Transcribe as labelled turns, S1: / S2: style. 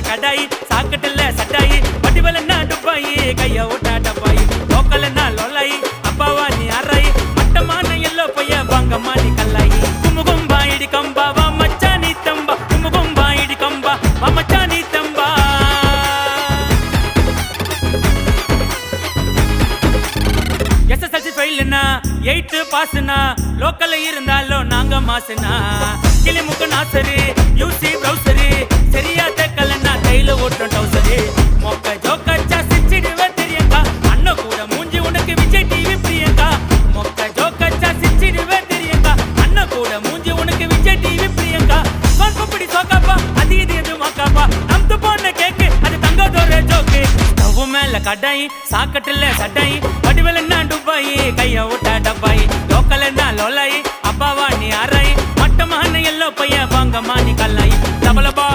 S1: கடாயி சாக்கட்டில் சட்டாயி வடிவலன்னா டுப்பாயி கைய ஓட்டா டப்பாயி லோக்கல்னா லொல்லாயி அப்பாவா நீ அறாயி மட்டமான எல்லோ பைய பாங்கம்மா நீ கல்லாயி குமுகும்பா இடி கம்பா வா மச்சா நீ தம்பா குமுகும்பா இடி கம்பா வா மச்சா நீ தம்பா SSLC ஃபெயில்னா 8th பாஸ்னா லோக்கல்ல இருந்தாலும் நாங்க மாசுனா கிளிமுக்கு நாசரு யூசி ப்ரௌசரு சரியா தெக்கலன்னா கையில ஓட்டும் டவுசரு மொக்க ஜோக்கச்சா சிச்சிடுவே தெரியங்கா அண்ணன் கூட மூஞ்சி உனக்கு விஜய் டிவி பிரியங்கா மொக்க ஜோக்கச்சா சிச்சிடுவே தெரியங்கா அண்ணன் கூட மூஞ்சி உனக்கு விஜய் டிவி பிரியங்கா சொற்பப்படி சோக்காப்பா அது இது எது மொக்காப்பா நம்து போன கேக்கு அது தங்கதோர ஜோக்கு ஸ்டவ் மேல கடாயி சாக்கட்டுல சட்டாயி வடிவலன்னா டுப்பாயி கைய ஓட்டா டப்பாயி லோக்கல்னா லொல்லாயி அப்பாவா நீ அறாயி மட்டமான எல்லோ பைய பாங்கம்மா நீ கல்லாயி டபலபா